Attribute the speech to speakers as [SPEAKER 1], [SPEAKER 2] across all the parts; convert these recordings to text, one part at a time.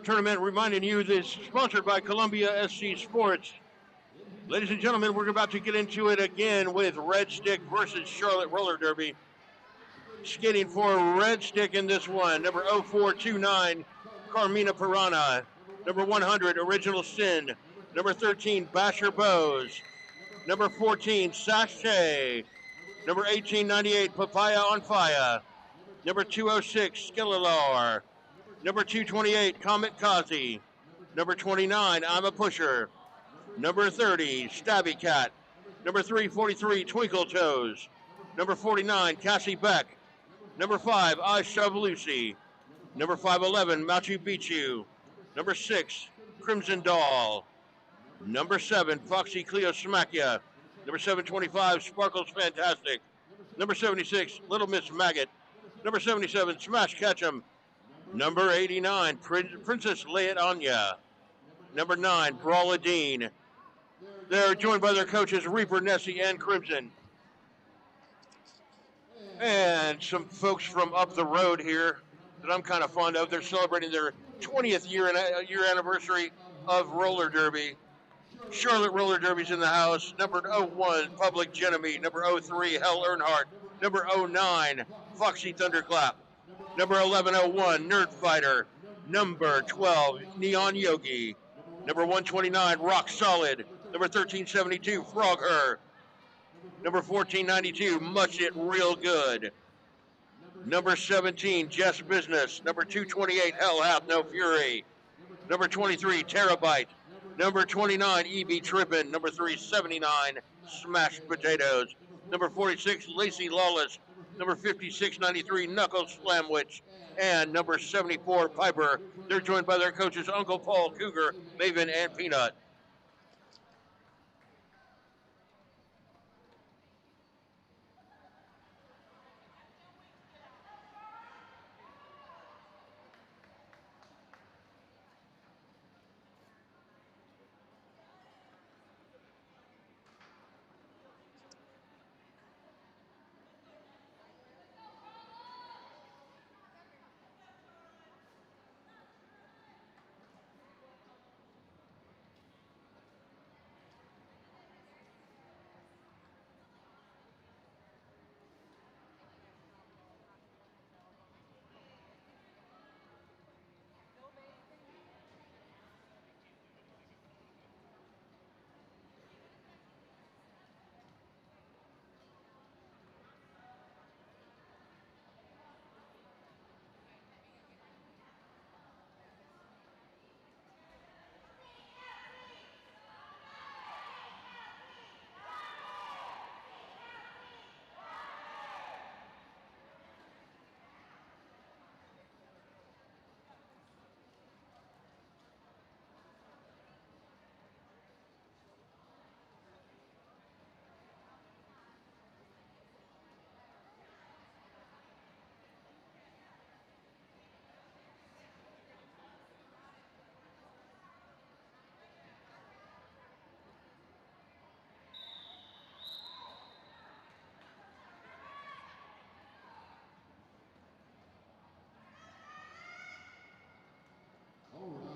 [SPEAKER 1] tournament, reminding you this is sponsored by Columbia SC Sports. Ladies and gentlemen, we're about to get into it again with Red Stick versus Charlotte Roller Derby. Skating for Red Stick in this one, number 0429, Carmina Pirana. Number 100, Original Sin. Number 13, Basher Bose. Number 14, Sachet. Number 1898, Papaya on Fire. Number 206, Skelelar. Number 228, Comet Kazi. Number 29, I'm a Pusher. Number 30, Stabby Cat. Number 343, Twinkle Toes. Number 49, Cassie Beck. Number 5, I Shove Lucy. Number 511, Machu Picchu. Number 6, Crimson Doll. Number 7, Foxy Cleo Smackia. Number 725, Sparkles Fantastic. Number 76, Little Miss Maggot. Number 77, Smash Ketchum. Number 89, Princess Lay It Anya. Number 9, Brawla Dean. They're joined by their coaches, Reaper, Nessie, and Crimson. And some folks from up the road here that I'm kind of fond of. They're celebrating their 20th year anniversary of roller derby. Charlotte Roller Derby's in the house. Number 01, Public Enemy. Number 03, Hell Earnhardt. Number 09, Foxy Thunderclap. Number 1101, Nerd Fighter. Number 12, Neon Yogi. Number 129, Rock Solid. Number 1372, Frog Her. Number 1492, Much It Real Good. Number 17, Jess Business. Number 228, Hell Hath No Fury. Number 23, Terabyte. Number 29, EB Trippin'. Number 379, Smashed Potatoes. Number 46, Lacey Lawless. Number 5693, Knuckles Slamwich. And number 74, Piper. They're joined by their coaches, Uncle Paul, Cougar, Maven, and Peanut.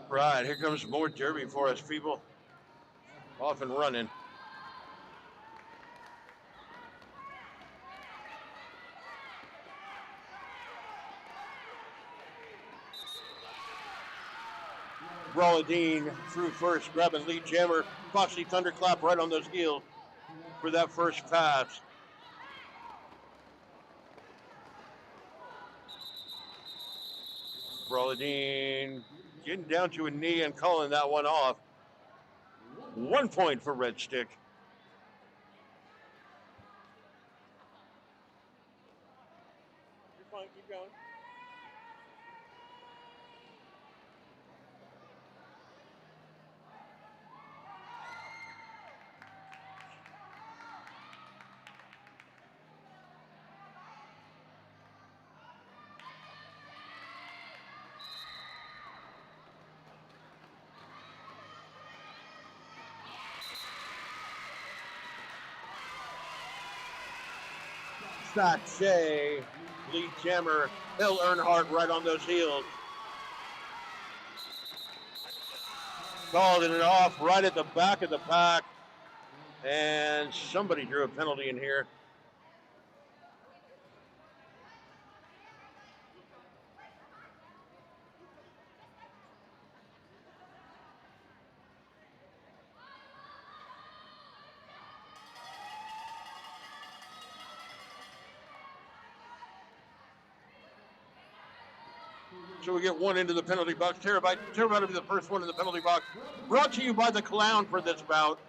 [SPEAKER 1] Right, here comes more derby for us, people. Off and running. Brawla Dean through first, grabbing lead jammer. Foxy Thunderclap right on those heels for that first pass. Brawla Dean getting down to a knee and calling that one off. 1 point for Red Stick. You're fine, keep going. Sachet, lead jammer, Hill Earnhardt right on those heels. Called it off right at the back of the pack. And somebody drew a penalty in here. So we get one into the penalty box. Terabyte will be the first one in the penalty box. Brought to you by the Clown for this bout.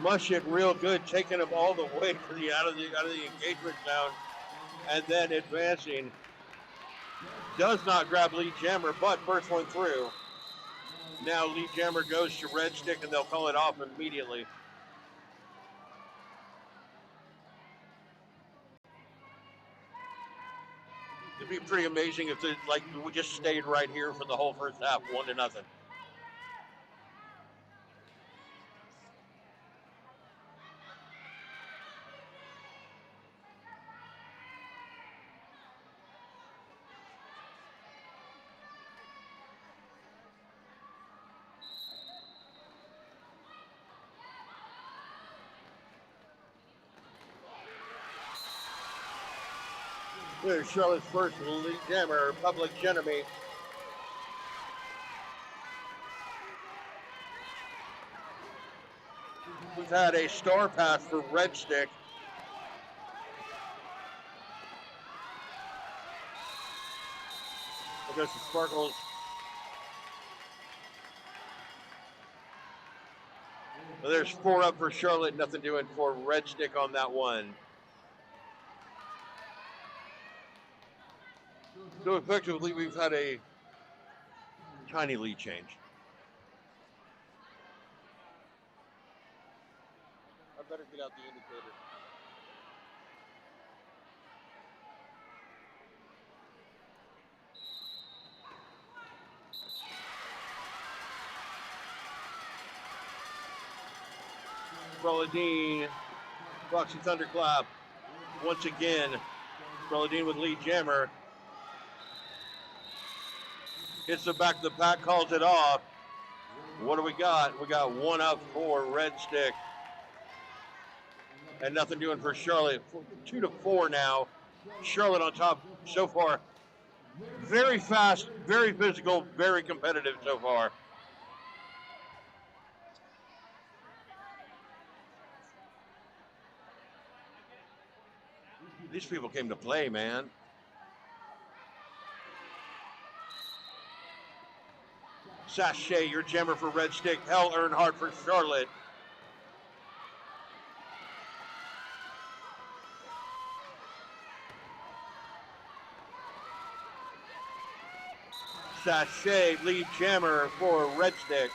[SPEAKER 1] Mushik real good, taking him all the way to the out of the engagement zone, and then advancing. Does not grab Lee Jammer, but first one through. Now Lee Jammer goes to Red Stick, and they'll call it off immediately. It'd be pretty amazing if we just stayed right here for the whole first half, 1-0. There's Charlotte's first Lee Jammer, Public Enemy. We've had a star pass for Red Stick. There goes the Sparkles. Well, there's 4 up for Charlotte, nothing doing for Red Stick on that one. So effectively, we've had a tiny lead change. I better get out the indicator. Broladine, Roxy Thunderclap. Once again, Broladine with Lee Jammer. Hits the back of the pack, calls it off. What do we got? We got 1 up for Red Stick. And nothing doing for Charlotte. 2-4 now. Charlotte on top so far. Very fast, very physical, very competitive so far. These people came to play, man. Sachet, your jammer for Red Stick. Hell Earnhardt for Charlotte. Sachet, lead jammer for Red Stick.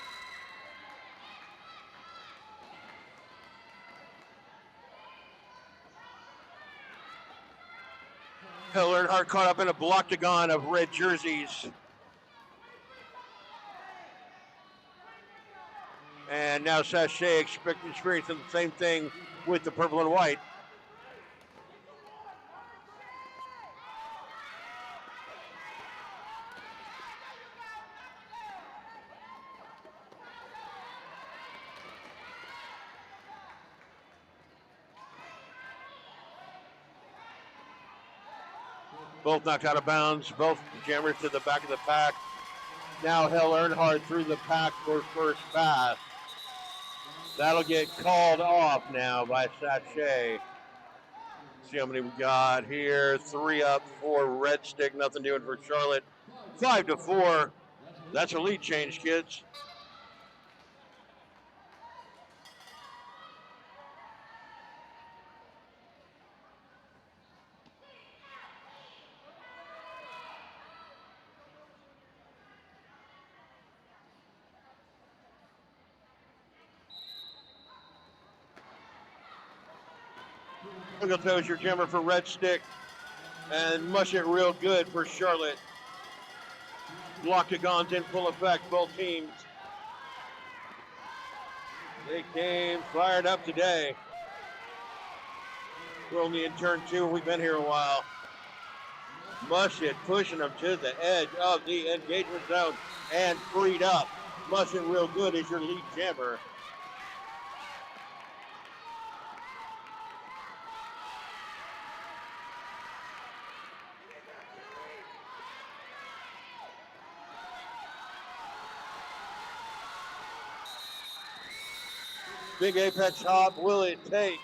[SPEAKER 1] Hell Earnhardt caught up in a bloctagon of red jerseys. And now Sachet experiencing the same thing with the purple and white. Both knocked out of bounds, both jammers to the back of the pack. Now Hell Earnhardt through the pack for first pass. That'll get called off now by Sachet. See how many we got here. 3 up for Red Stick, nothing doing for Charlotte. 5-4. That's a lead change, kids. Single toes your jammer for Red Stick. And mush it real good for Charlotte. Bloctagons in full effect, both teams. They came fired up today. We're only in turn 2 and we've been here a while. Mushet pushing them to the edge of the engagement zone and freed up. Mushet real good as your lead jammer. Big apex hop, will it take?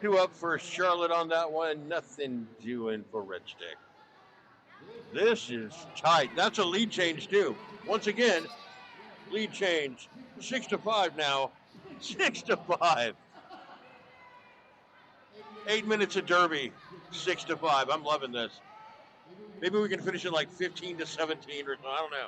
[SPEAKER 1] Two up for Charlotte on that one. Nothing doing for Red Stick. This is tight. That's a lead change too. Once again, lead change. 6-5 now. 6-5. 8 minutes of Derby. 6-5. I'm loving this. Maybe we can finish it like 15-17 or something. I don't know.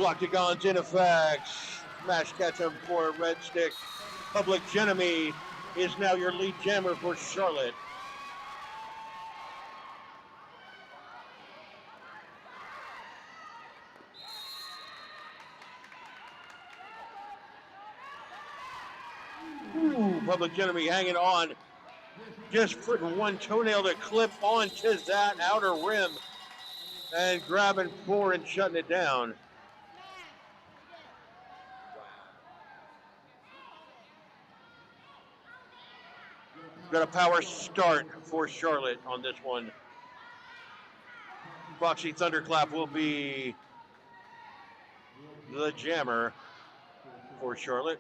[SPEAKER 1] Octagon's in effect. Smash catch him for Red Stick. Public Enemy is now your lead jammer for Charlotte. Ooh, Public Enemy hanging on. Just putting one toenail to clip onto that outer rim and grabbing 4 and shutting it down. Got a power start for Charlotte on this one. Foxy Thunderclap will be the jammer for Charlotte.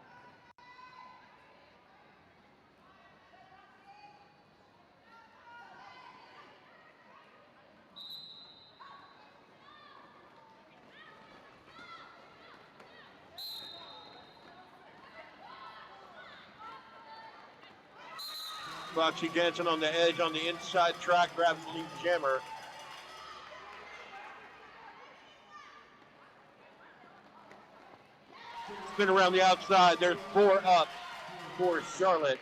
[SPEAKER 1] Foxy dancing on the edge on the inside track, grabs the lead jammer. Spin around the outside. There's 4 up for Charlotte.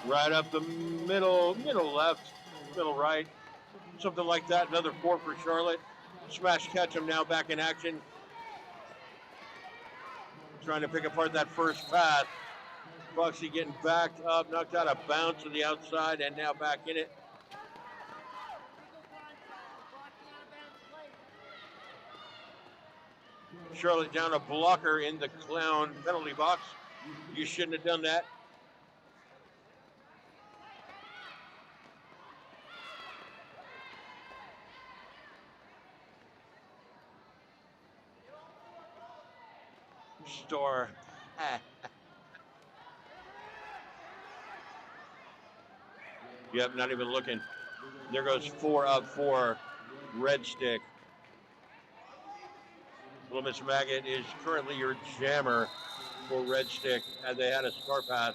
[SPEAKER 1] Right up the middle left, middle right. Something like that. Another 4 for Charlotte. Smash catch him now back in action. Trying to pick apart that first pass. Foxy getting backed up, knocked out a bounce to the outside, and now back in it. Charlotte down a blocker in the clown penalty box. You shouldn't have done that. Store. Yep, not even looking. There goes 4 up for Red Stick. Little Miss Maggot is currently your jammer for Red Stick, as they had a scar pass.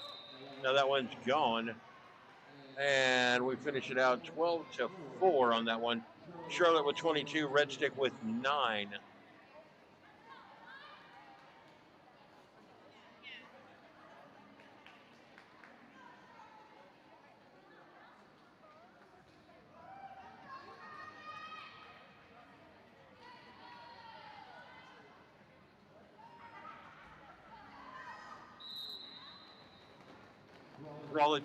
[SPEAKER 1] Now that one's gone. And we finish it out 12-4 on that one. Charlotte with 22, Red Stick with 9.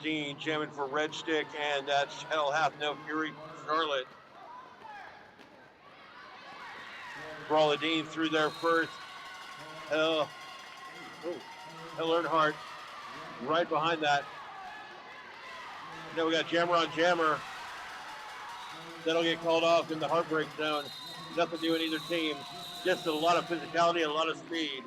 [SPEAKER 1] Dean jamming for Red Stick, and that's Hell Hath No Fury for Charlotte. Dean through there first. Hell Earnhardt right behind that. Now we got jammer on jammer. That'll get called off in the heartbreak zone. Nothing to do in either team. Just a lot of physicality, a lot of speed.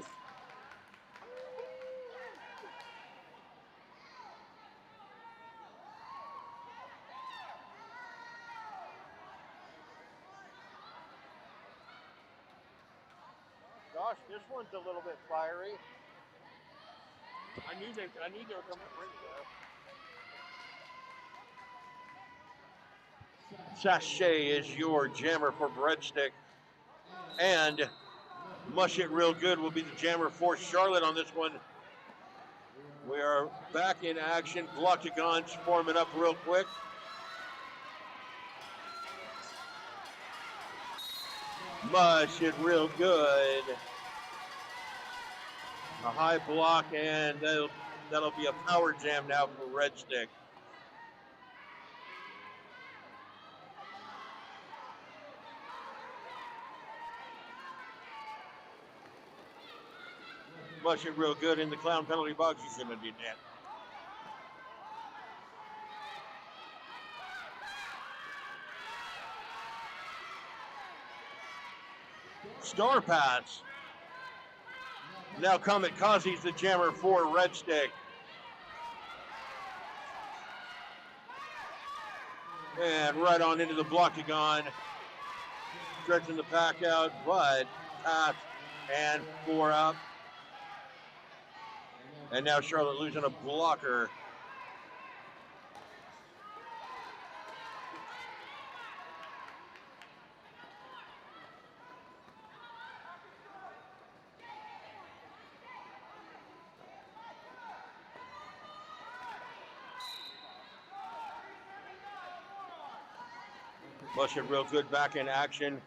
[SPEAKER 1] Gosh, this one's a little bit fiery. I knew they were coming to bring it there. Sachet is your jammer for Breadstick. And Mush It Real Good will be the jammer for Charlotte on this one. We are back in action. Gloctagons forming up real quick. Mush It Real Good. A high block, and that'll be a power jam now for Red Stick. Mush It Real Good in the clown penalty box. You shouldn't have did that. Star Pass. Now Kamikaze's the jammer for Red Stick. And right on into the Gloctagon. Stretching the pack out, but pass and 4 up. And now Charlotte losing a blocker. Mush It Real Good back in action.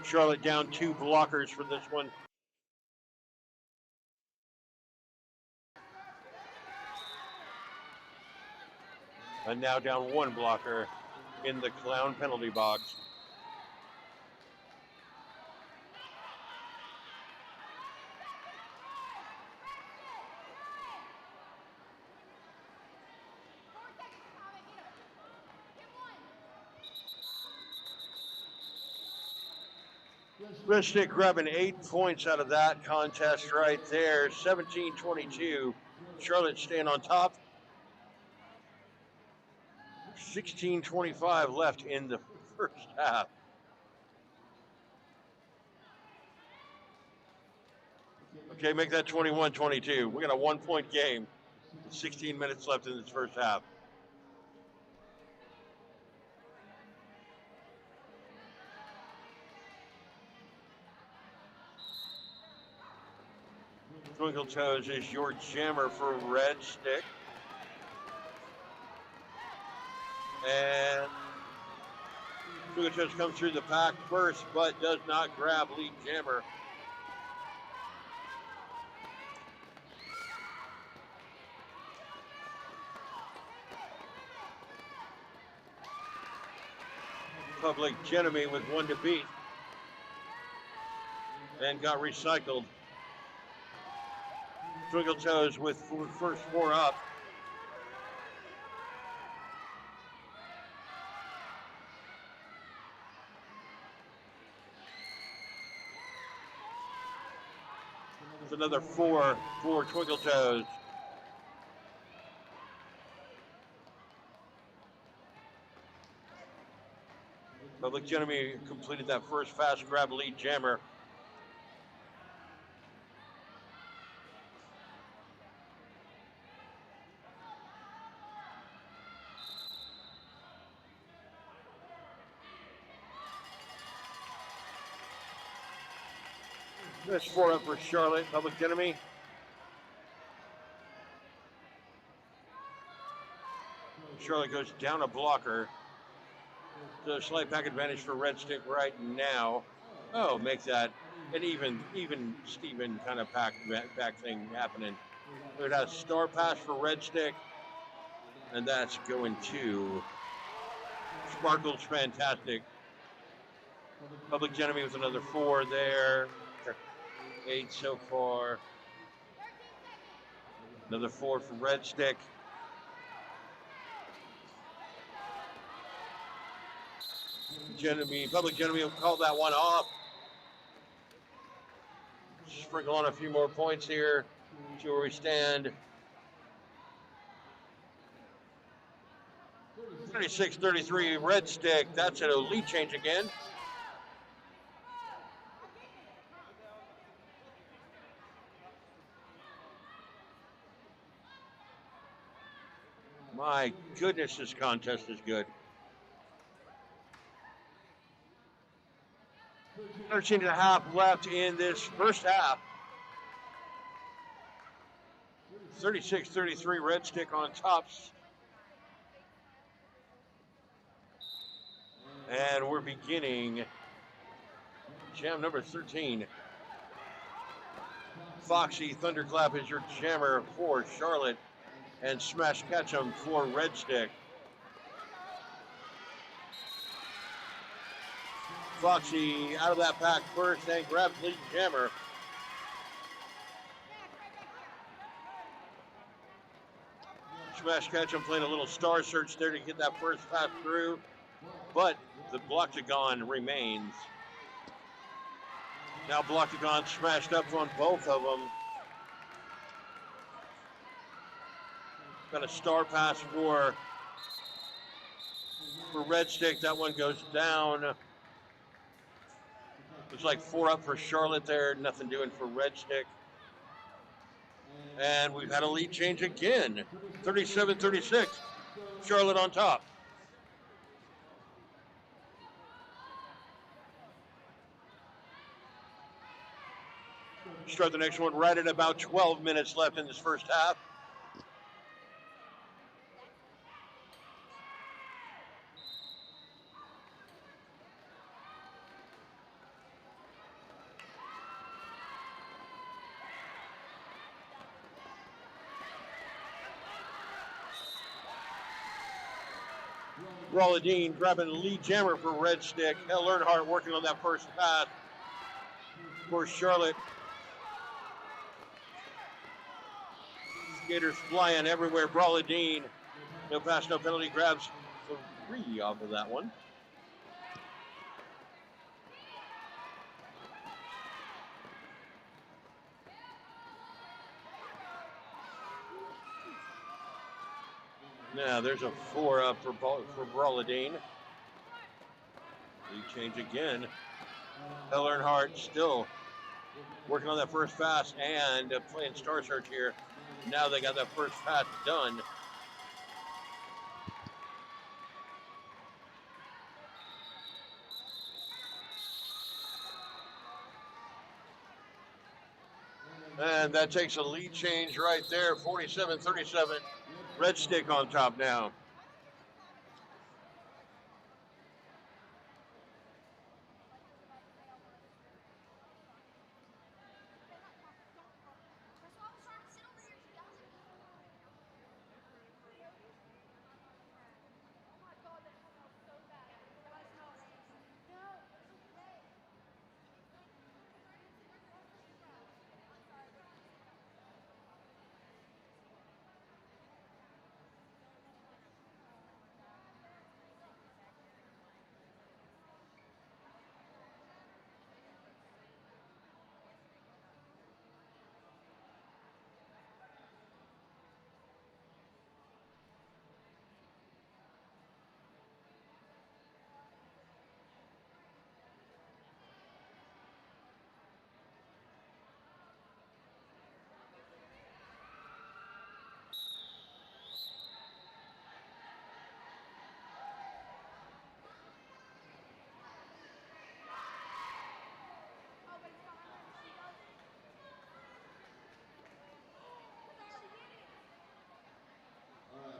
[SPEAKER 1] Charlotte down 2 blockers for this one. And now down 1 blocker in the clown penalty box. Red Stick grabbing 8 points out of that contest right there. 17-22. Charlotte staying on top. 16:25 left in the first half. Okay, make that 21-22. We got a 1-point game. 16 minutes left in this first half. Twinkle Toes is your jammer for Red Stick. And Twinkle Toes comes through the pack first, but does not grab lead jammer. Public Enemy with 1 to beat. And got recycled. Twinkle Toes with first 4 up. There's another 4 for Twinkle Toes. Public Enemy completed that first fast grab lead jammer. That's 4 up for Charlotte, Public Enemy. Charlotte goes down a blocker. So slight pack advantage for Red Stick right now. Oh, makes that an even Steven kind of back thing happening. We got a star pass for Red Stick, and that's going to Sparkle's fantastic. Public Enemy with another 4 there. 8 so far. Another 4 for Red Stick. Public Enemy will call that one off. Sprinkle on a few more points here. See where we stand. 36-33 Red Stick. That's an elite change again. My goodness, this contest is good. 13 and a half left in this first half. 36-33, Red Stick on tops. And we're beginning jam number 13. Foxy Thunderclap is your jammer for Charlotte, and Smash Ketchum for Red Stick. Foxy out of that pack first and grabs lead jammer. Smash Ketchum playing a little star search there to get that first pass through, but the Bloctagon remains. Now Bloctagon smashed up on both of them. Got a star pass for Red Stick. That one goes down. Looks like 4 up for Charlotte there. Nothing doing for Red Stick. And we've had a lead change again. 37-36. Charlotte on top. Start the next one right at about 12 minutes left in this first half. Rolladine grabbing the lead jammer for Red Stick. Hell Earnhardt working on that first pass for Charlotte. Skaters flying everywhere. Rolladine, no pass, no penalty, grabs the 3 off of that one. Now there's a 4 up for Rolladine. Lead change again. Hell Earnhardt still working on that first pass and playing star search here. Now they got that first pass done. And that takes a lead change right there, 47-37. Red Stick on top now.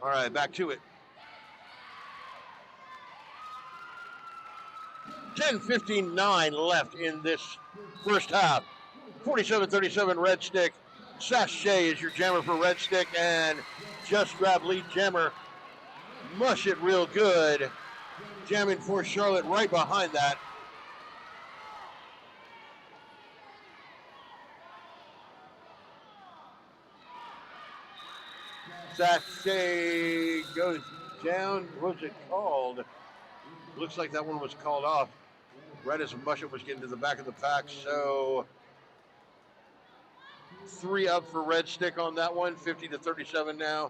[SPEAKER 1] All right, back to it. 10:59 left in this first half. 47-37 Red Stick. Sachet is your jammer for Red Stick, and just grab lead jammer. Mush it real good. Jamming for Charlotte right behind that. Sachet goes down. What's it called? Looks like that one was called off right as Mush It was getting to the back of the pack. So 3 up for Red Stick on that one, 50-37 now.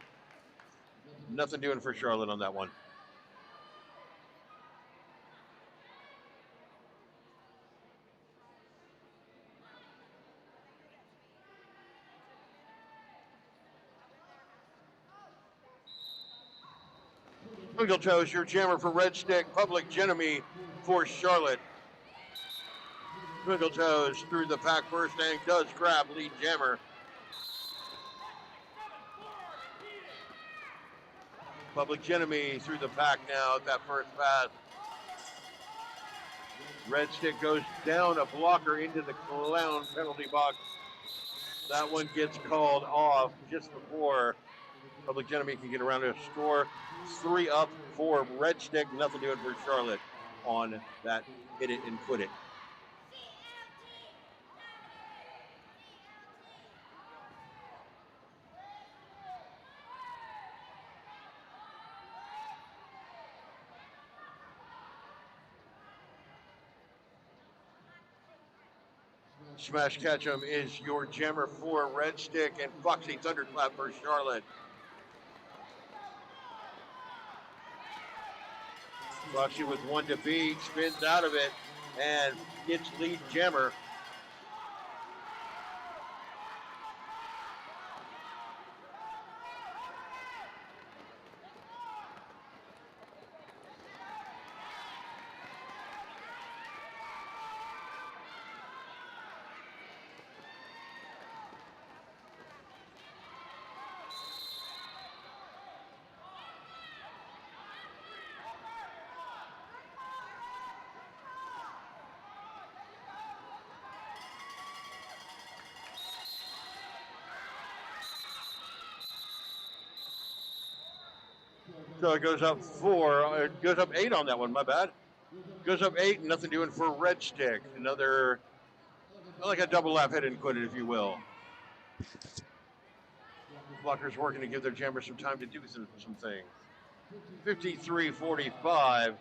[SPEAKER 1] Nothing doing for Charlotte on that one. Twinkle Toes, your jammer for Red Stick. Public Enemy for Charlotte. Twinkle Toes through the pack first and does grab lead jammer. Public Enemy through the pack now at that first pass. Red Stick goes down a blocker into the clown penalty box. That one gets called off just before Public Enemy can get around to a score. 3 up for Red Stick, nothing doing for Charlotte on that hit it and quit it. Smash Catch'em is your jammer for Red Stick, and Foxy Thunderclap for Charlotte. Foxy with 1 to beat, spins out of it, and gets lead jammer. So it goes up 4, it goes up 8 on that one, my bad. Goes up 8, nothing doing for Red Stick. Another, like a double lap hit and quit it, if you will. Blockers working to give their jammer some time to do some things. 53:45.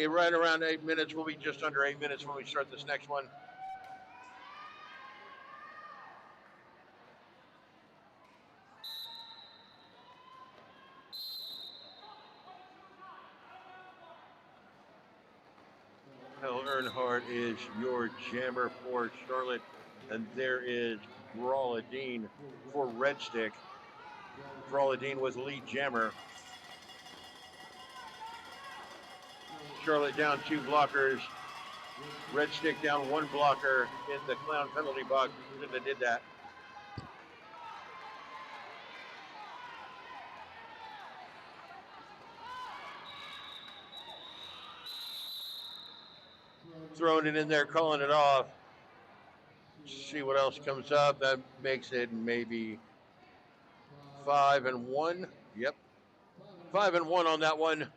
[SPEAKER 1] Right around 8 minutes. We'll be just under 8 minutes when we start this next one. Hell Earnhardt is your jammer for Charlotte, and there is Brawladine for Red Stick. Brawladine was lead jammer. Charlotte down 2 blockers. Red Stick down 1 blocker in the clown penalty box. Shouldn't have did that. Throwing it in there, calling it off. See what else comes up. That makes it maybe 5-1. Yep. 5-1 on that one.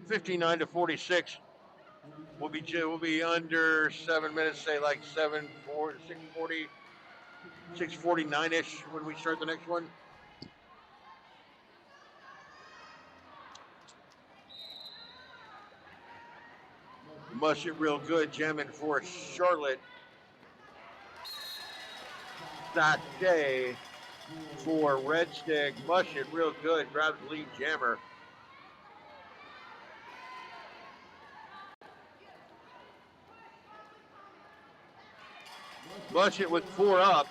[SPEAKER 1] 59-46. We'll be under 7 minutes, say like 6:40, 6:49-ish when we start the next one. Mush it real good, jamming for Charlotte. Sachet for Red Stick. Mush it real good, grabs lead jammer. Mush it with 4 up.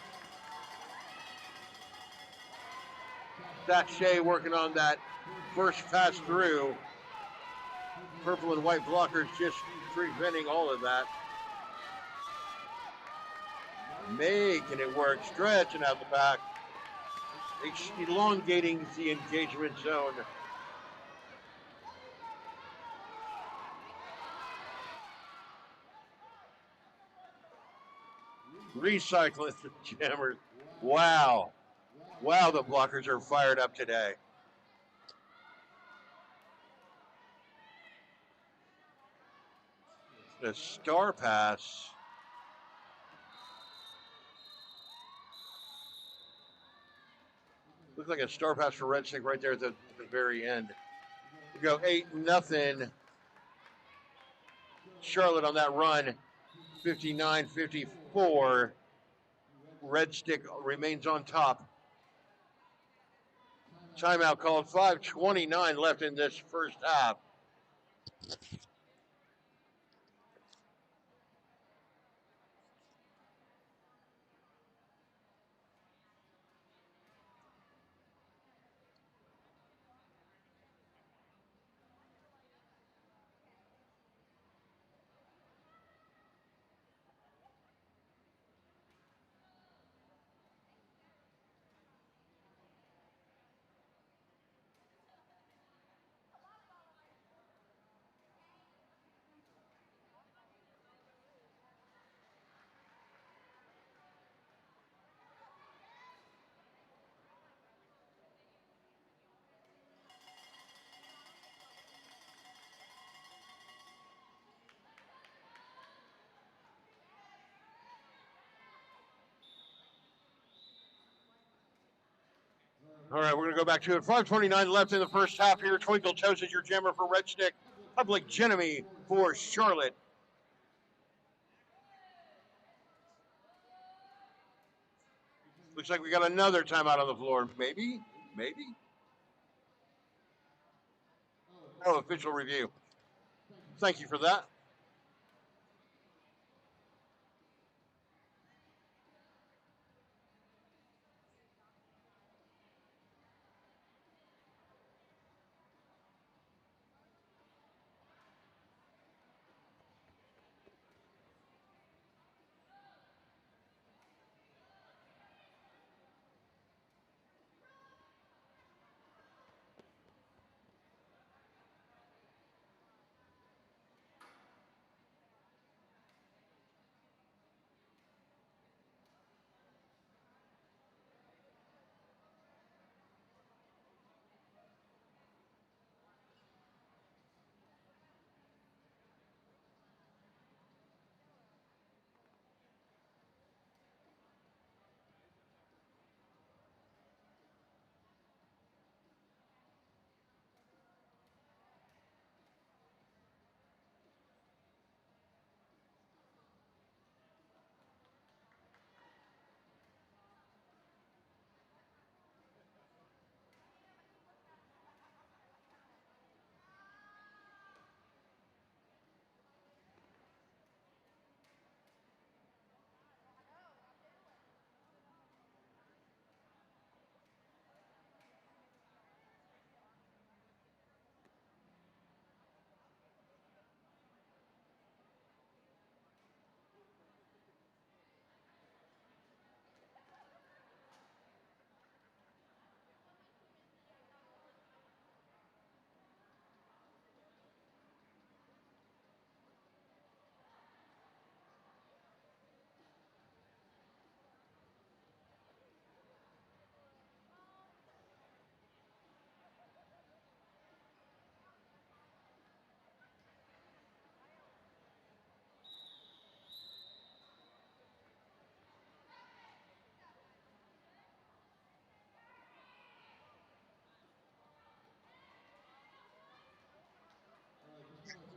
[SPEAKER 1] Sachet working on that first pass through. Purple and white blockers just preventing all of that. Making it work, stretching out the back, elongating the engagement zone. Recycling the jammers. Wow. Wow, the blockers are fired up today. The star pass. Looks like a star pass for Red Stick right there at the very end. We go 8-0. Charlotte on that run. 59-54. Red Stick remains on top. Timeout called. 5:29 left in this first half. All right, we're going to go back to it. 5:29 left in the first half here. Twinkle Toes is your jammer for Red Stick. Public Enemy for Charlotte. Looks like we got another timeout on the floor. Maybe? Oh, official review. Thank you for that.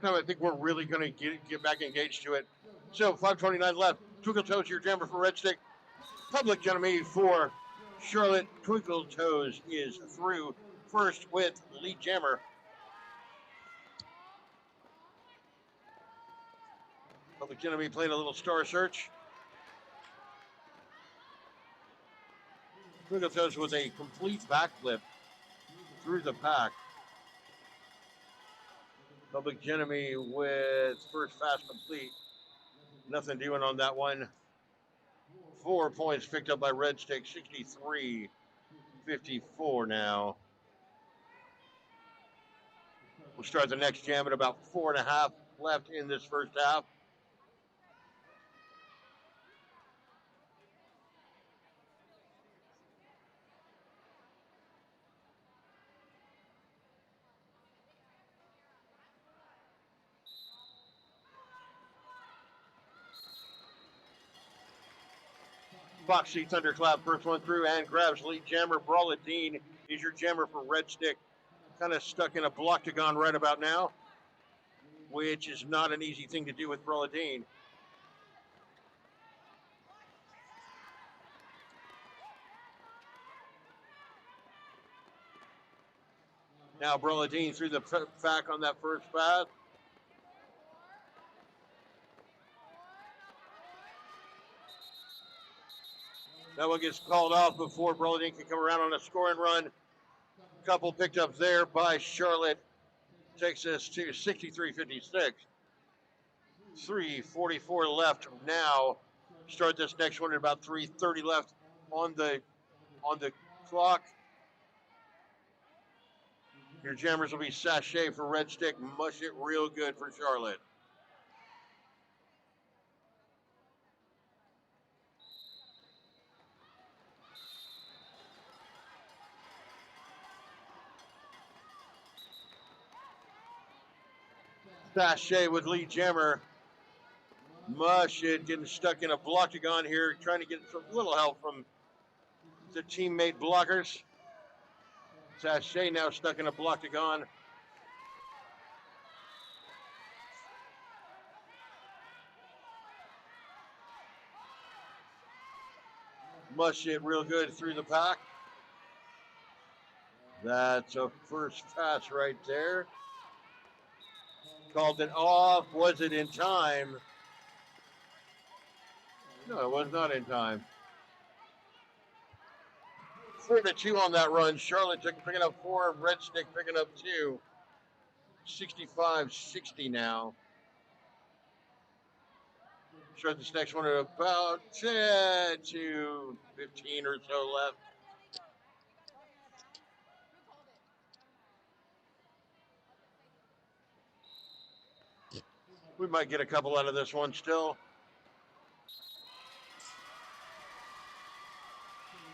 [SPEAKER 1] Now I think we're really going to get back engaged to it. So 5:29 left. Twinkle Toes, your jammer for Red Stick. Public Enemy for Charlotte. Twinkle Toes is through first with lead jammer. Public Enemy playing a little star search. Twinkle Toes with a complete backflip through the pack. Public Enemy with first pass complete. Nothing doing on that one. 4 points picked up by Red Stick, 63-54 now. We'll start the next jam at about 4.5 left in this first half. Foxy Thunderclap first one through and grabs lead jammer. Brawladine is your jammer for Red Stick. Kind of stuck in a blocktagon right about now, which is not an easy thing to do with Brawladine. Now Brawladine through the pack on that first pass. That one gets called off before Brawladine can come around on a scoring run. Couple picked up there by Charlotte. Takes us to 63-56. 3:44 left now. Start this next one at about 3:30 left on the clock. Your jammers will be Sachet for Red Stick. Mush it real good for Charlotte. Sachet with lead jammer. Mush it, getting stuck in a blocktagon here, trying to get some little help from the teammate blockers. Sachet now stuck in a blockagon. Must hit real good through the pack. That's a first pass right there. Called it off. Was it in time? No, it was not in time. 4-2 on that run. Charlotte picking up 4. Red Stick picking up 2. 65-60 now. Start this next one at about 10 to 15 or so left. We might get a couple out of this one still.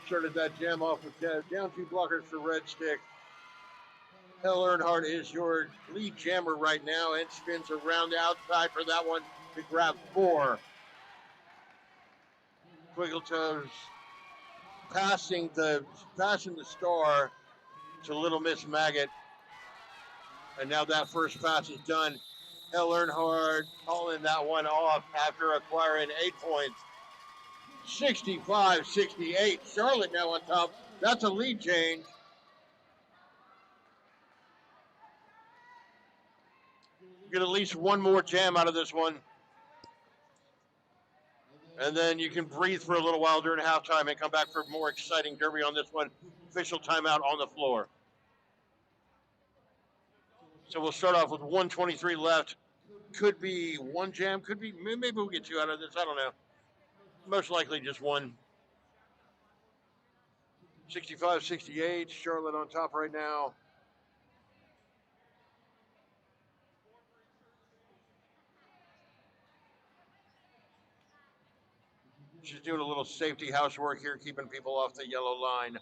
[SPEAKER 1] Started that jam off with down 2 blockers for Red Stick. Hell Earnhardt is your lead jammer right now and spins around the outside for that one to grab 4. Twiggletoes passing the star to Little Miss Maggot. And now that first pass is done. Hell Earnhardt calling that one off after acquiring 8 points. 65-68. Charlotte now on top. That's a lead change. Get at least one more jam out of this one. And then you can breathe for a little while during halftime and come back for more exciting derby on this one. Official timeout on the floor. So we'll start off with 1:23 left. Could be one jam, could be, maybe we'll get 2 out of this, I don't know. Most likely just one. 65-68, Charlotte on top right now. She's doing a little safety housework here, keeping people off the yellow line.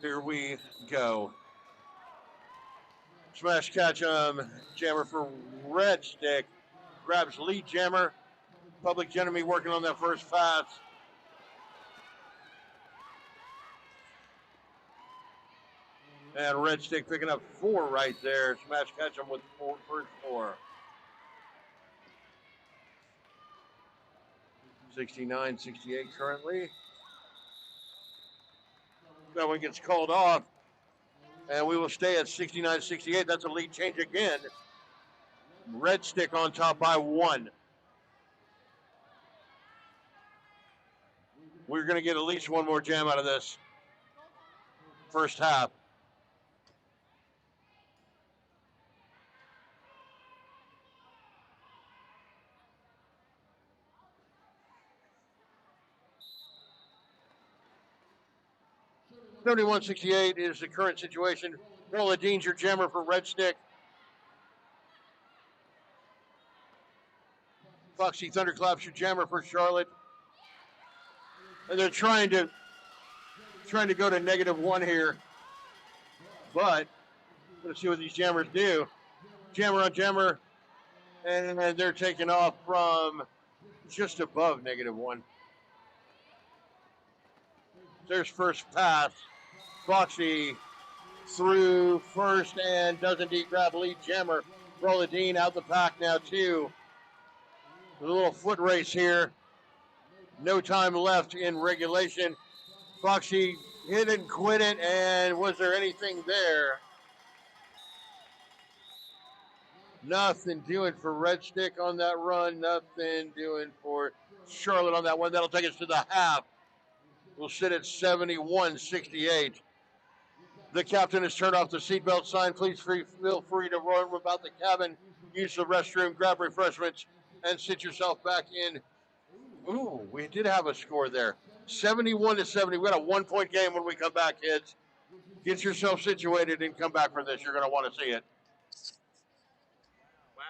[SPEAKER 1] Here we go. Smash catch jammer for Red Stick. Grabs lead jammer. Public Enemy working on that first pass. And Red Stick picking up 4 right there. Smash catch him with first 4. 69-68 currently. That one gets called off. And we will stay at 69-68. That's a lead change again. Red Stick on top by 1. We're going to get at least one more jam out of this first half. 71-68 is the current situation. Rolla Dean's your jammer for Red Stick. Foxy Thunderclaps your jammer for Charlotte. And they're trying to go to -1 here. But let's see what these jammers do. Jammer on jammer. And they're taking off from just above -1. There's first pass. Foxy through first and does indeed grab lead jammer. Rolla Dean out the pack now too. A little foot race here. No time left in regulation. Foxy hit it and quit it, and was there anything there? Nothing doing for Red Stick on that run. Nothing doing for Charlotte on that one. That'll take us to the half. We'll sit at 71-68. The captain has turned off the seatbelt sign. Please feel free to roam about the cabin, use the restroom, grab refreshments, and sit yourself back in. Ooh, we did have a score there. 71-70. We got a 1-point game when we come back, kids. Get yourself situated and come back for this. You're going to want to see it. Wow.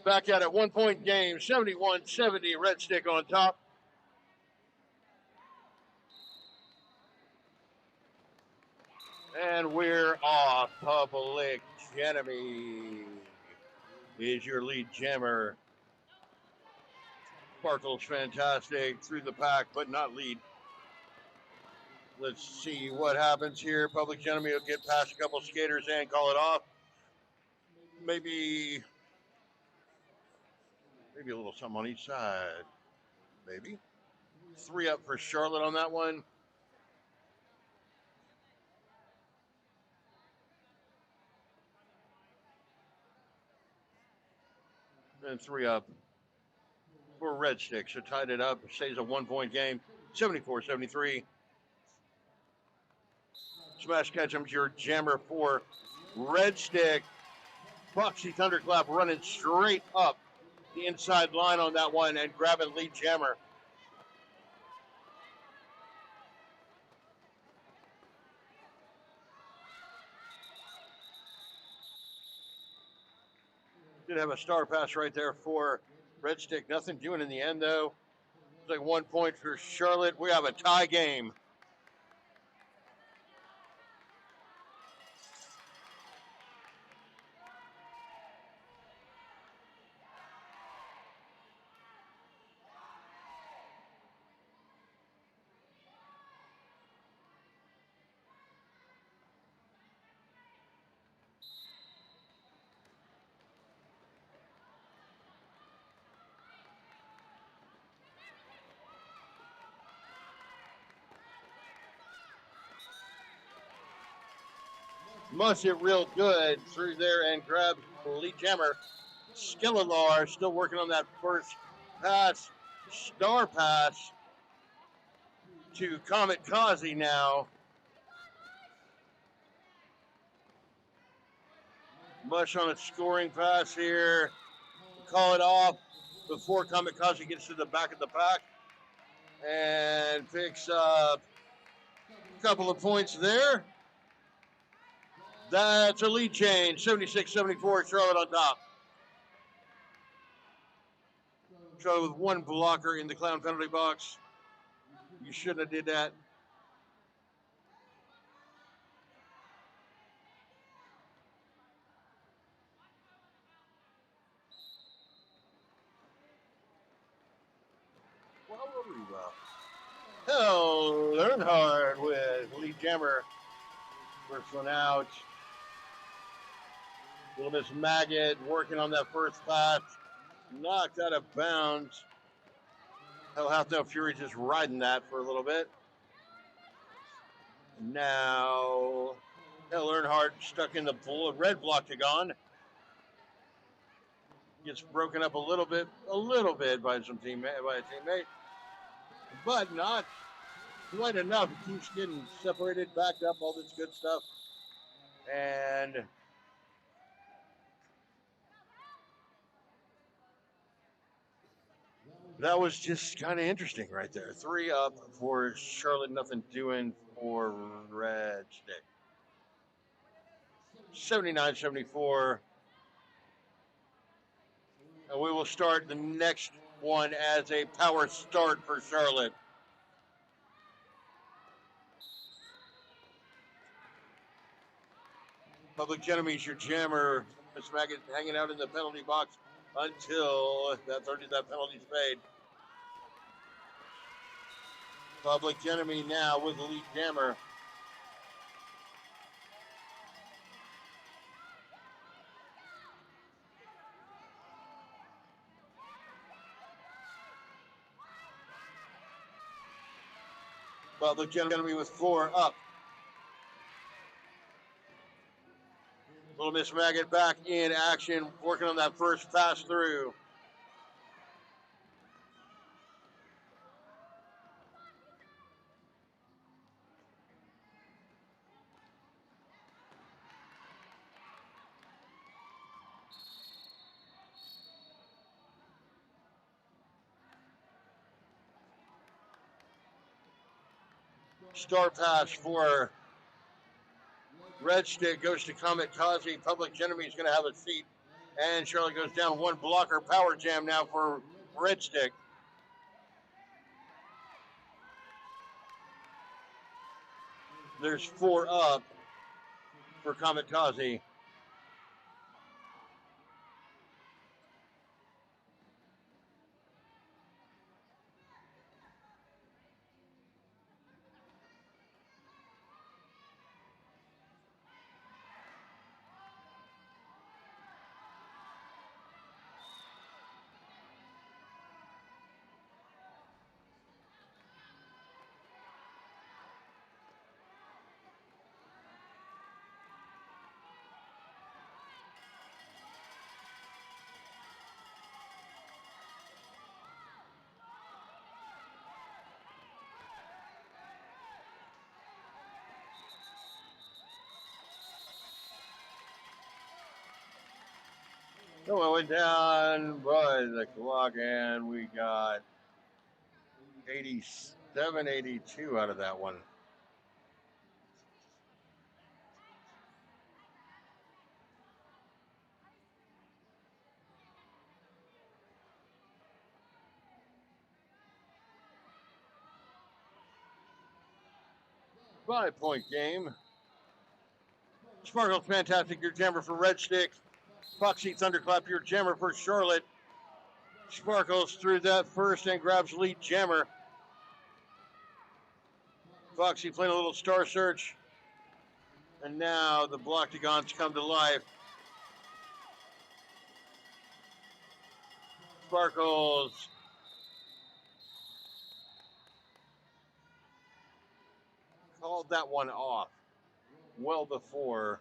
[SPEAKER 1] Back at it, 1 point game, 71-70, Red Stick on top. And we're off. Public Enemy is your lead jammer. Sparkle's fantastic through the pack, but not lead. Let's see what happens here. Public Enemy will get past a couple skaters and call it off. Maybe a little something on each side. Maybe. 3 up for Charlotte on that one. And 3 up for Red Stick. So tied it up. Stays a 1 point game. 74-73. Smash Ketchum's your jammer for Red Stick. Foxy Thunderclap running straight up the inside line on that one and grabbing lead jammer. Did have a star pass right there for Red Stick. Nothing doing in the end, though. It's like 1 point for Charlotte. We have a tie game. Must hit real good through there and grab the lead jammer. Skelelar still working on that first pass. Star pass to Comet Kazi now. Mush on a scoring pass here. Call it off before Comet Kazi gets to the back of the pack and picks up a couple of points there. That's a lead change, 76-74, Charlotte on top. Charlotte with 1 blocker in the clown penalty box. You shouldn't have did that. Hell, Earnhardt with lead jammer. First one out. Little Miss Maggot working on that first pass. Knocked out of bounds. Hell, Half No Fury just riding that for a little bit. Now, Hell Earnhardt stuck in the red Bloctagon. Gets broken up a little bit by a teammate, but not quite enough. He keeps getting separated, backed up, all this good stuff, and that was just kind of interesting right there. 3 up for Charlotte, nothing doing for Red Stick. 79-74. And we will start the next one as a power start for Charlotte. Public Enemy's your jammer. Miss Maggot hanging out in the penalty box until that penalty's paid. Public Enemy now with the lead jammer. Public Enemy with 4 up. Little Miss Maggot back in action, working on that first pass through. Star pass for Red Stick goes to Comet Kazi. Public Enemy is going to have a seat And Charlotte goes down one blocker. Power jam now for Red Stick. There's 4 up for Kamikaze. So it went down by the clock, and we got 87, 82 out of that one. Five-point game. Sparkle's fantastic. Your jammer for Red Stick. Foxy Thunderclap, your jammer for Charlotte. Sparkles through that first and grabs lead jammer. Foxy playing a little Star Search. And now the Blocktagons come to life. Sparkles called that one off well before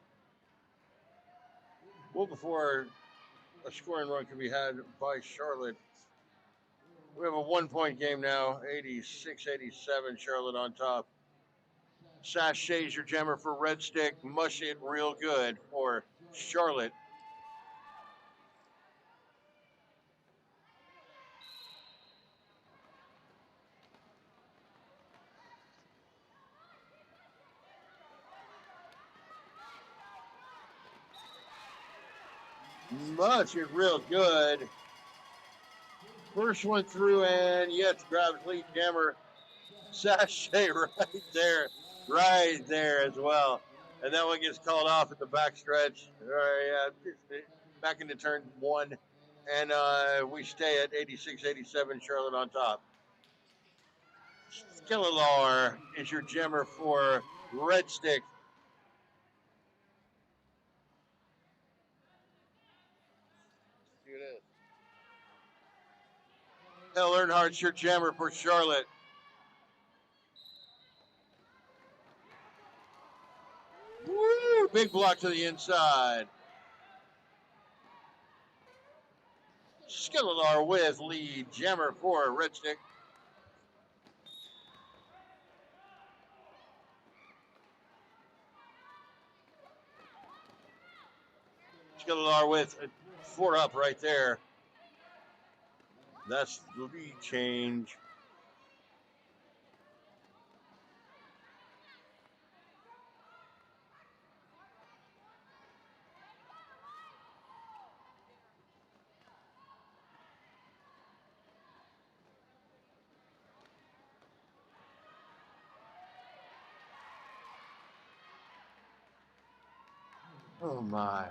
[SPEAKER 1] a scoring run can be had by Charlotte. We have a 1-point game now, 86-87, Charlotte on top. Sachets your jammer for Red Stick, mush it real good for Charlotte. Much it real good. First one through, and yet grabs lead jammer. Sachet right there as well. And that one gets called off at the backstretch. Back into turn 1. And we stay at 86-87, Charlotte on top. Skelelar is your jammer for Red Stick. Hell Earnhardt's your jammer for Charlotte. Woo! Big block to the inside. Skelelar with lead jammer for Red Stick. Skelelar with 4 up right there. That's the lead change. Oh my.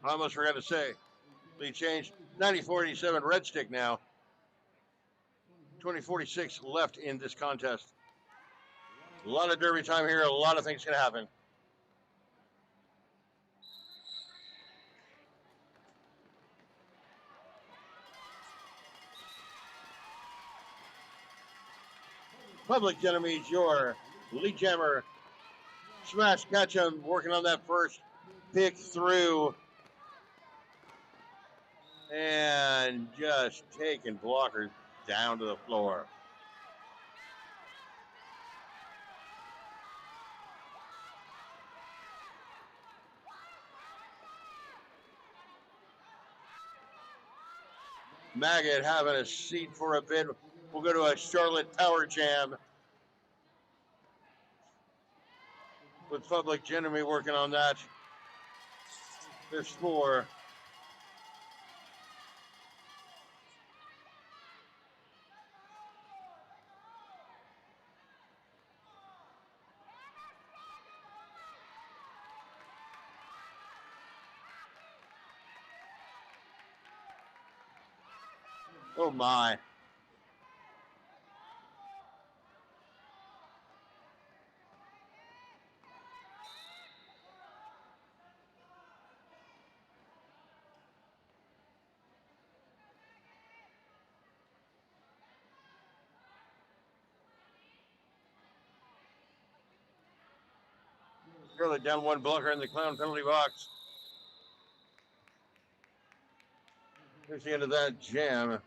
[SPEAKER 1] I almost forgot to say, lead change, 94-87 Red Stick now. 20:46 left in this contest. A lot of derby time here. A lot of things can happen. Public Enemies, your lead jammer. Smash Ketchum working on that first pick through. And just taking blockers down to the floor. Maggot having a seat for a bit. We'll go to a Charlotte Power Jam with Public Enemy working on that. There's 4. Oh my. Charlotte down 1 blocker in the clown penalty box. Here's the end of that jam.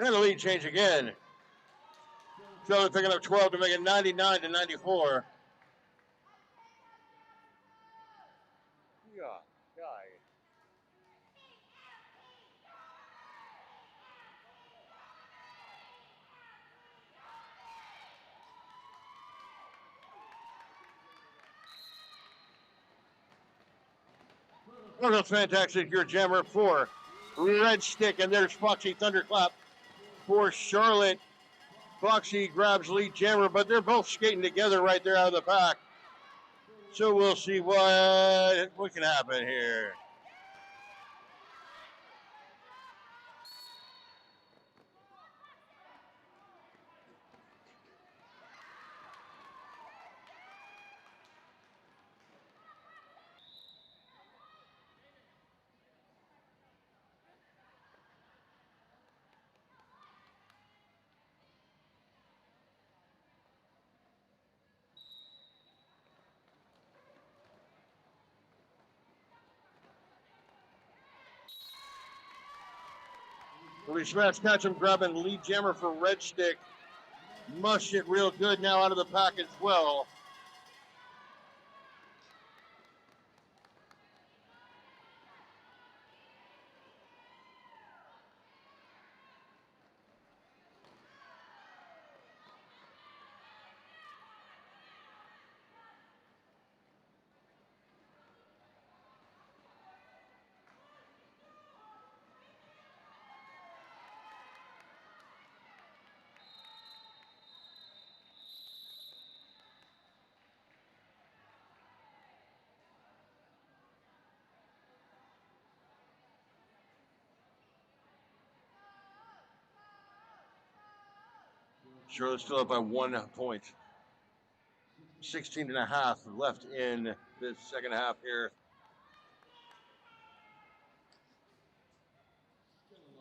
[SPEAKER 1] And the lead change again. Charlotte picking up 12 to make it 99 to 94. Yeah, guy. Well, that's fantastic. Your jammer for Red Stick, and there's Foxy Thunderclap for Charlotte. Foxy grabs lead jammer, but they're both skating together right there out of the pack. So we'll see what can happen here. We smash catch him grabbing lead jammer for Red Stick. Mush it real good now out of the pack as well. Charlotte's still up by 1 point. 16 and a half left in this second half here.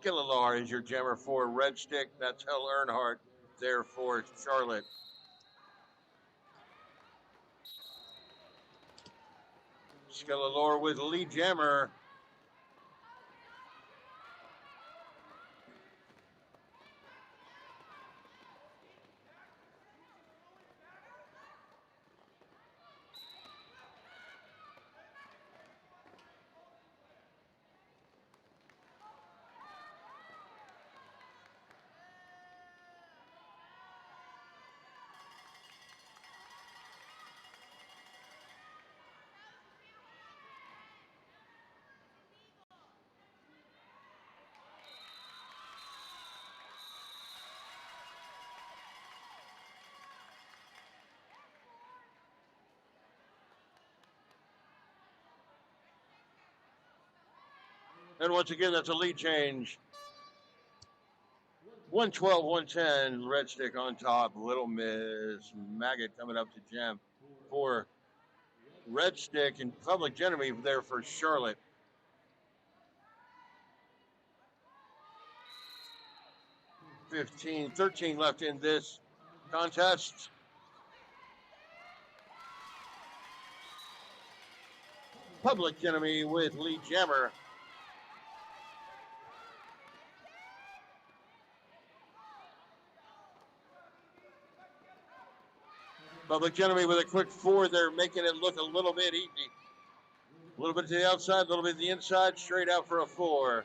[SPEAKER 1] Killalar is your jammer for Red Stick. That's Hell Earnhardt there for Charlotte. Skellalore with lead jammer. And once again, that's a lead change. 112, 110, Red Stick on top. Little Miss Maggot coming up to jam for Red Stick, and Public Enemy there for Charlotte. $13 left in this contest. Public Enemy with lead jammer. Public Enemy with a quick 4 there, making it look a little bit easy. A little bit to the outside, a little bit to the inside, straight out for a 4.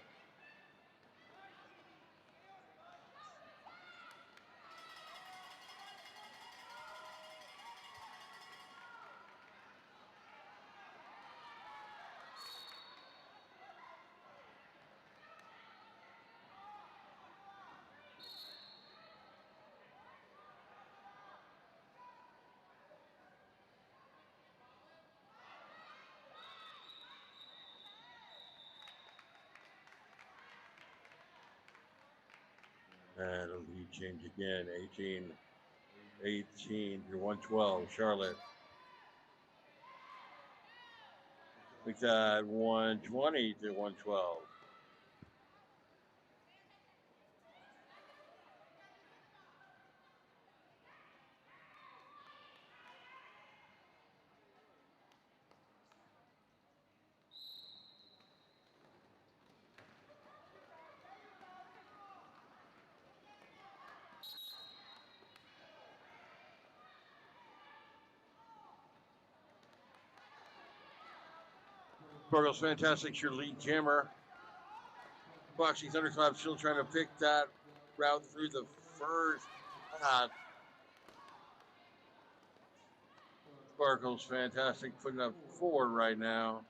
[SPEAKER 1] And a lead change again. 18 to 112. Charlotte. We got 120 to 112. Sparkle's fantastic. Your lead jammer. Boxing Thunderclap still trying to pick that route through the first. Sparkle's fantastic, putting up 4 right now.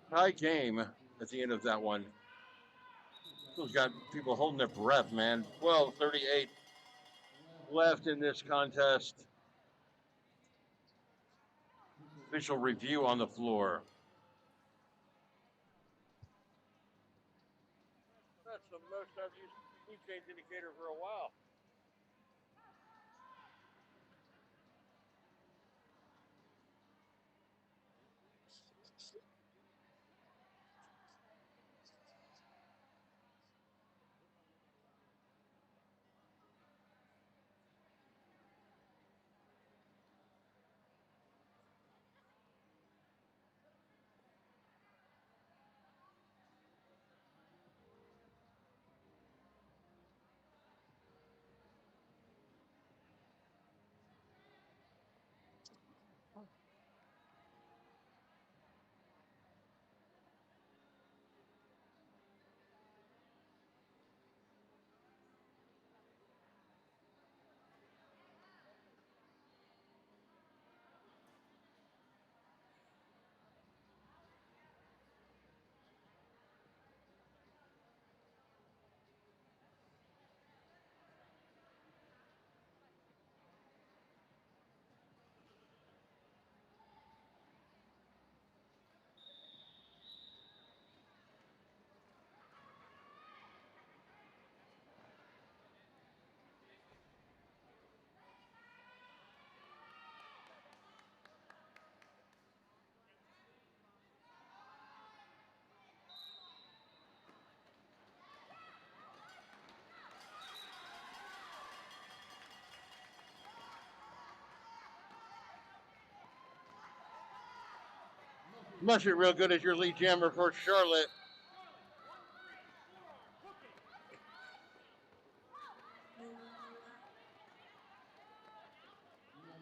[SPEAKER 1] High game at the end of that one. Still got people holding their breath, man. 12:38 left in this contest. Official review on the floor. That's the most I've used the speed change indicator for a while. Must be real good as your lead jammer for Charlotte.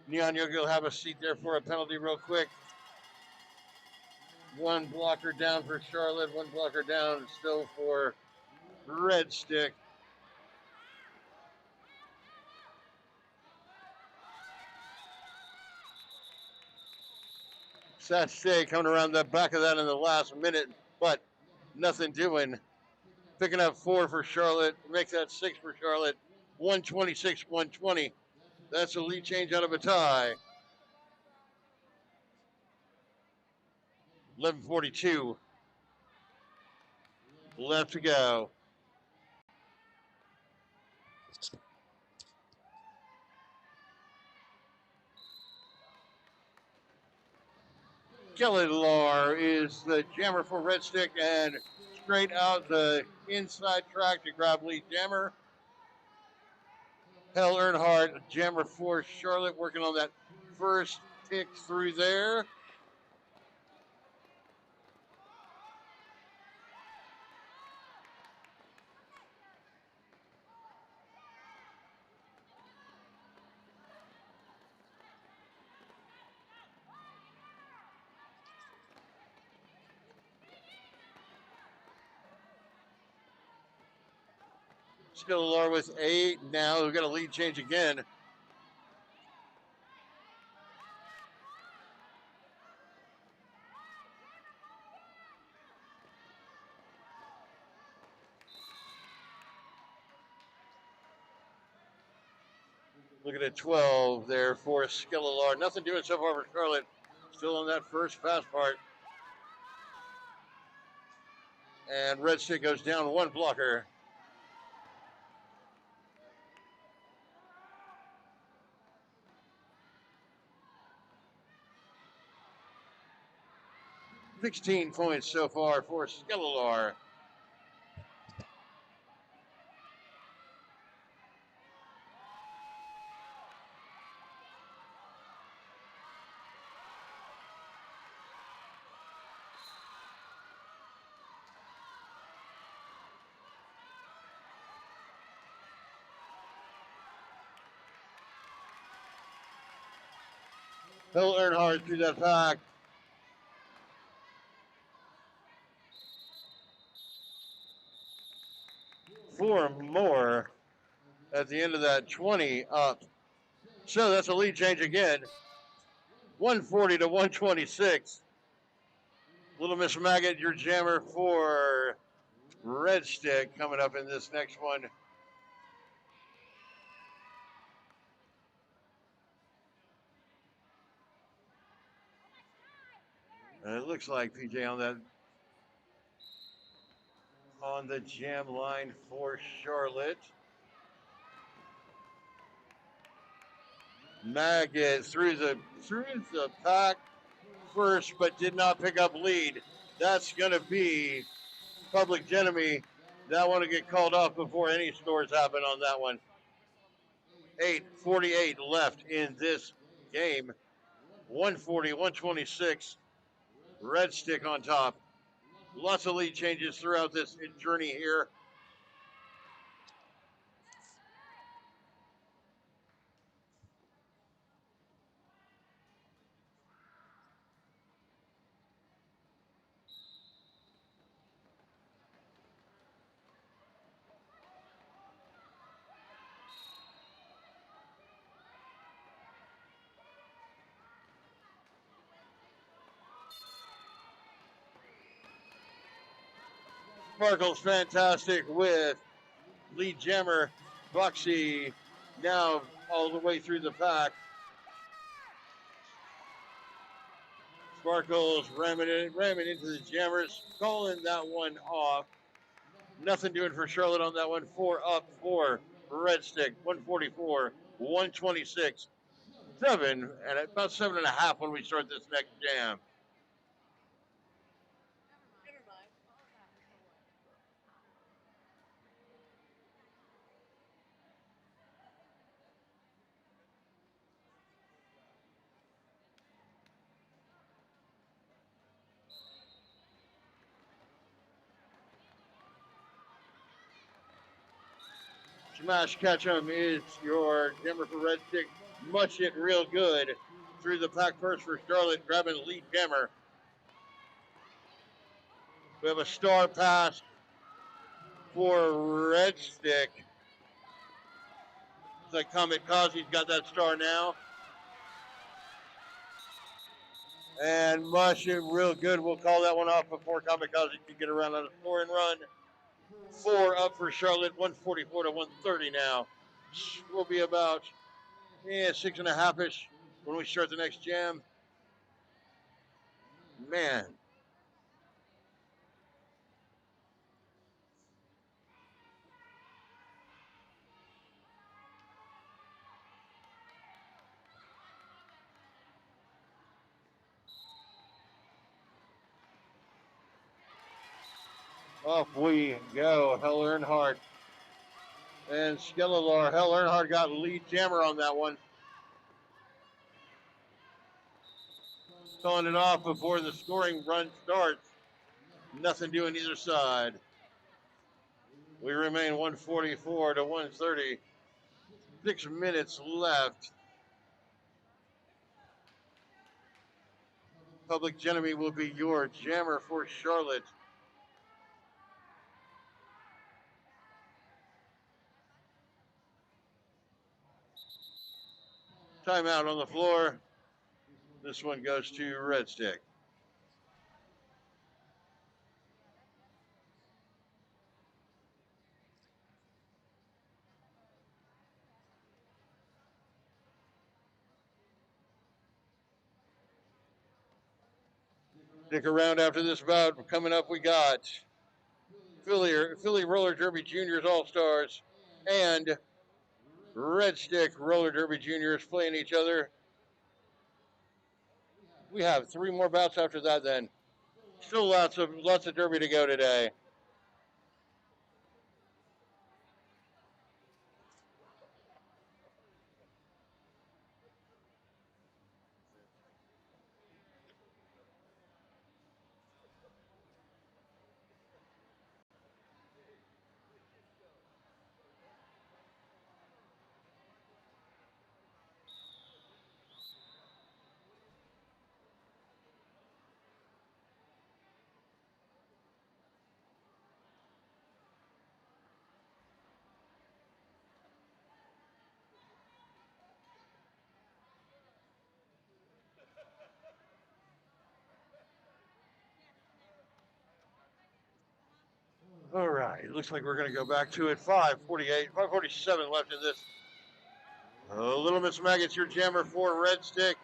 [SPEAKER 1] Neon Yogi will have a seat there for a penalty real quick. One blocker down for Charlotte, one blocker down still for Red Stick. Sashay coming around the back of that in the last minute, but nothing doing. Picking up 4 for Charlotte, makes that 6 for Charlotte. 126, 120. That's a lead change out of a tie. 11:42 left to go. Kelly Lar is the jammer for Red Stick and straight out the inside track to grab lead jammer. Hell Earnhardt, jammer for Charlotte, working on that first pick through there. Skillar with 8. Now we've got a lead change again. Looking at 12 there for Skillar. Nothing doing so far for Charlotte. Still on that first fast part. And Red Stick goes down one blocker. $16 points so far for Skillar. Bill Earnhardt through that pack. Four more at the end of that 20 up. So that's a lead change again. 140 to 126. Little Miss Maggot, your jammer for Red Stick coming up in this next one. And it looks like PJ on the jam line for Charlotte. Maggot through the pack first, but did not pick up lead. That's going to be Public Enemy. That one to get called off before any scores happen on that one. 8:48 left in this game. 140, 126. Red Stick on top. Lots of lead changes throughout this journey here. Sparkle's fantastic with lead jammer Boxy now all the way through the pack. Sparkle's ramming into the jammers, calling that one off. Nothing doing for Charlotte on that one. 4 up for Red Stick. 144, 126, 7, and about 7.5 when we start this next jam. Smash Ketchum is your jammer for Red Stick. Much it real good through the pack first for Charlotte, grabbing lead jammer. We have a star pass for Red Stick. It's like Comet Kazi's got that star now. And Mush it real good. We'll call that one off before Kamikaze can get around on a scoring run. 4 up for Charlotte, 144 to 130 now. We'll be about 6.5-ish when we start the next jam. Man. Off we go. Hell Earnhardt and Skillar. Hell Earnhardt got lead jammer on that one. Calling it off before the scoring run starts. Nothing doing either side. We remain 144 to 130. 6 minutes left. Public Enemy will be your jammer for Charlotte. Timeout on the floor. This one goes to Red Stick. Stick around after this bout. Coming up, we got Philly Roller Derby Juniors All-Stars and Red Stick Roller Derby Juniors playing each other. We have 3 more bouts after that then. Still lots of derby to go today. All right, looks like we're going to go back to it. 5:47 left in this. Little Miss Maggot's your jammer for Red Stick.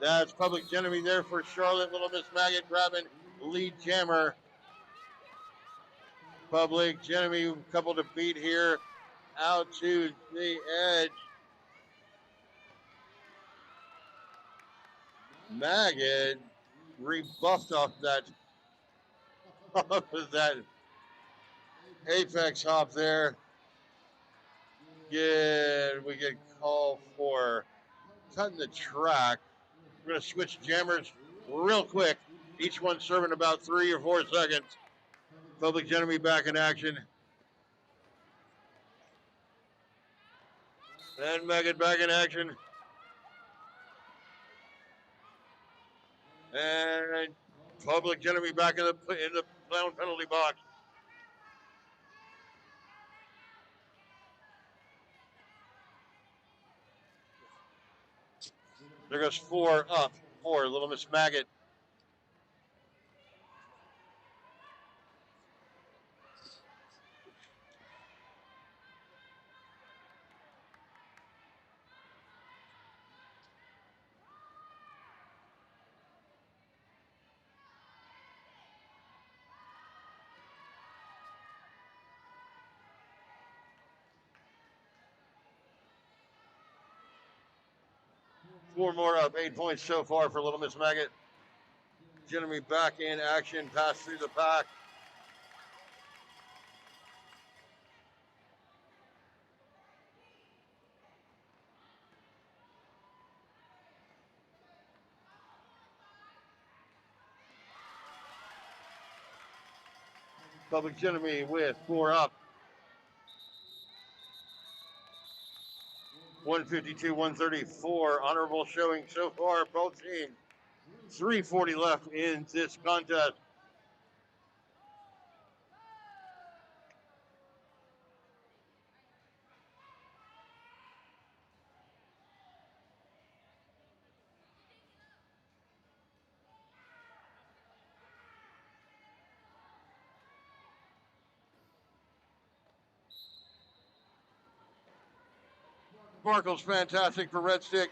[SPEAKER 1] That's Public Enemy there for Charlotte. Little Miss Maggot grabbing lead jammer. Public Enemy, couple to beat here. Out to the edge. Maggot rebuffed off that apex hop there. Yeah, we get called for cutting the track. We're going to switch jammers real quick. Each one serving about 3 or 4 seconds. Public Enemy back in action. And Maggot back in action. And Public Enemy back in the penalty box. There goes 4 up for Little Miss Maggot. Four more up, 8 points so far for Little Miss Maggot. Jeremy back in action, pass through the pack. Public Enemy with 4 up. 152, 134. Honorable showing so far, both teams. 3:40 left in this contest. Sparkle's fantastic for Red Stick.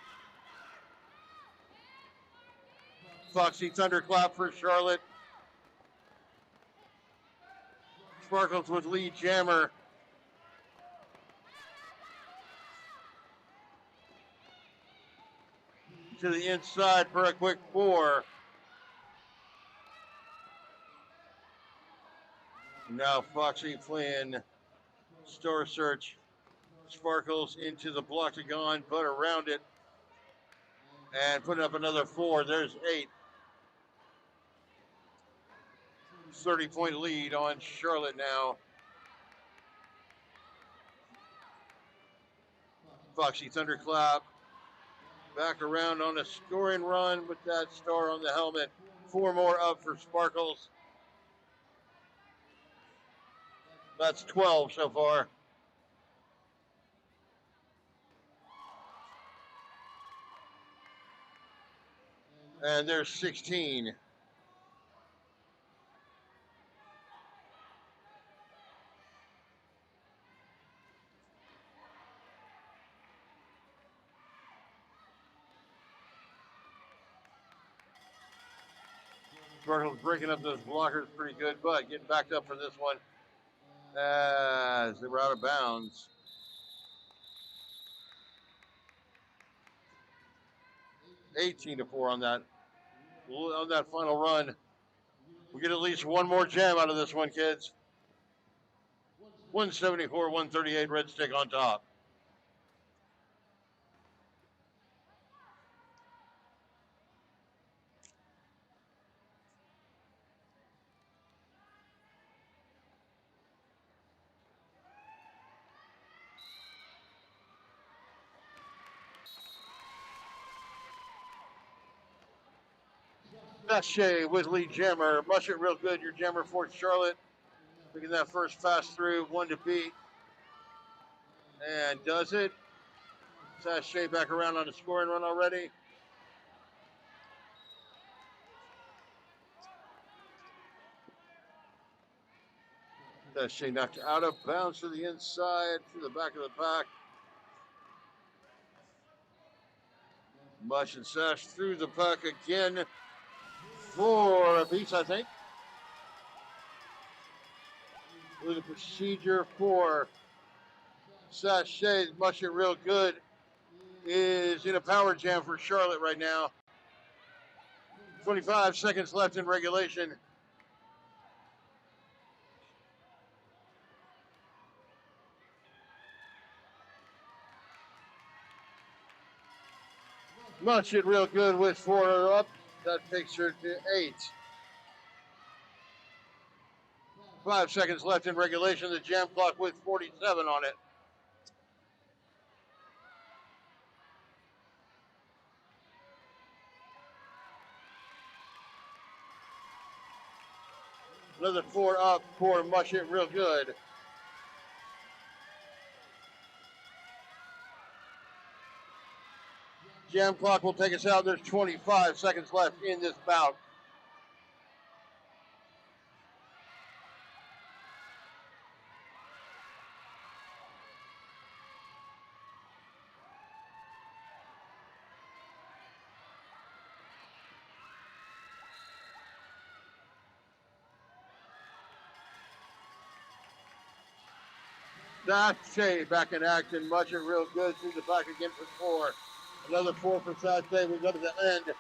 [SPEAKER 1] Foxy Thunderclap for Charlotte. Sparkles with lead jammer. To the inside for a quick 4. Now Foxy Flynn, Star Search. Sparkles into the Bloctagon, but around it. And putting up another 4. There's 8. 30-point lead on Charlotte now. Foxy Thunderclap back around on a scoring run with that star on the helmet. 4 more up for Sparkles. That's 12 so far. And there's 16. Sparkle's breaking up those blockers pretty good, but getting backed up for this one as they were out of bounds. 18-4 on that final run. We get at least one more jam out of this one, kids. 174, 138, Red Stick on top. That's Shea with lead jammer. Mush it real good. Your jammer for Charlotte. Making that first pass through, one to beat. And does it. Sashay back around on the scoring run already. Sashay knocked out of bounds to the inside, to the back of the pack. Mush and Sash through the pack again for a piece, I think. With a procedure for Sashay. Mush it real good. Is in a power jam for Charlotte right now. 25 seconds left in regulation. Much it real good with 4 up. That takes her to 8. 5 seconds left in regulation. The jam clock with 47 on it. Another 4 up for Mush it real good. Jam clock will take us out. There's 25 seconds left in this bout. That's Shea back in action. Much it real good through the back again for 4. Another 4 for Sashay. We go to the end.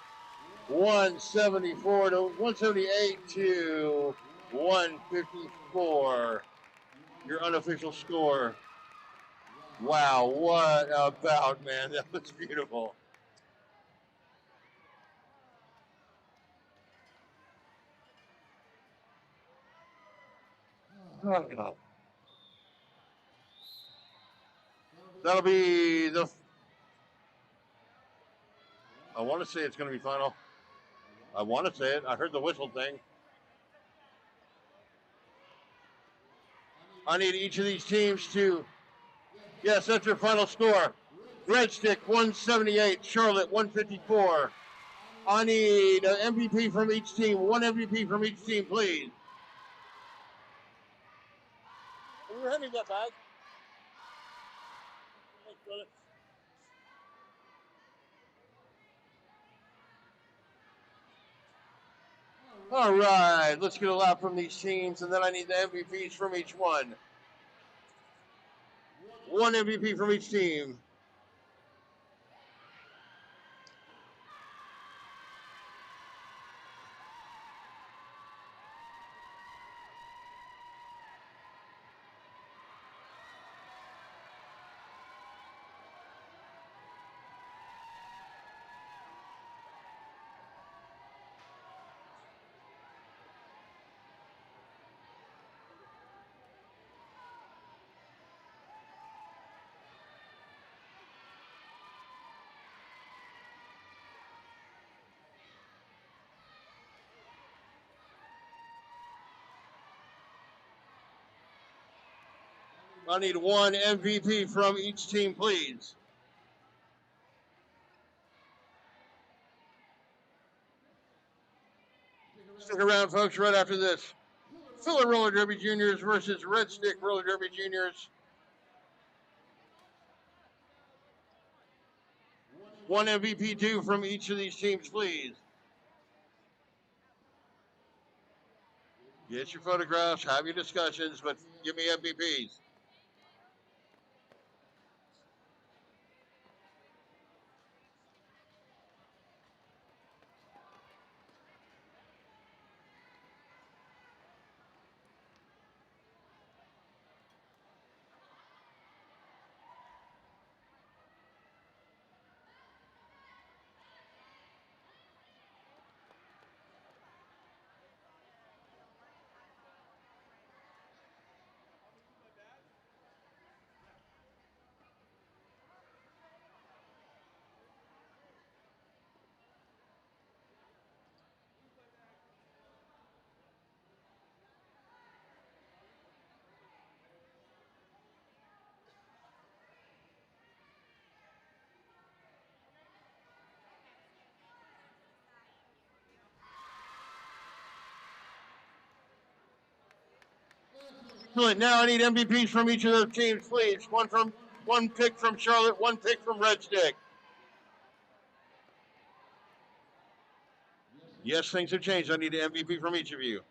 [SPEAKER 1] 174 to 178 to 154. Your unofficial score. Wow, what a bout, man. That was beautiful. Oh, that'll be the... I want to say it's going to be final. I want to say it. I heard the whistle thing. I need each of these teams to... Yes, that's your final score. Red Stick, 178. Charlotte, 154. I need an MVP from each team. One MVP from each team, please. Can you hand me that bag? Thanks, brother. All right, let's get a lap from these teams, and then I need the MVPs from each one. One MVP from each team. I need one MVP from each team, please. Stick around, folks, right after this. Filler Roller Derby Juniors versus Red Stick Roller Derby Juniors. One MVP, two from each of these teams, please. Get your photographs, have your discussions, but give me MVPs. Now I need MVPs from each of those teams, please. One pick from Charlotte, one pick from Red Stick. Yes, things have changed. I need an MVP from each of you.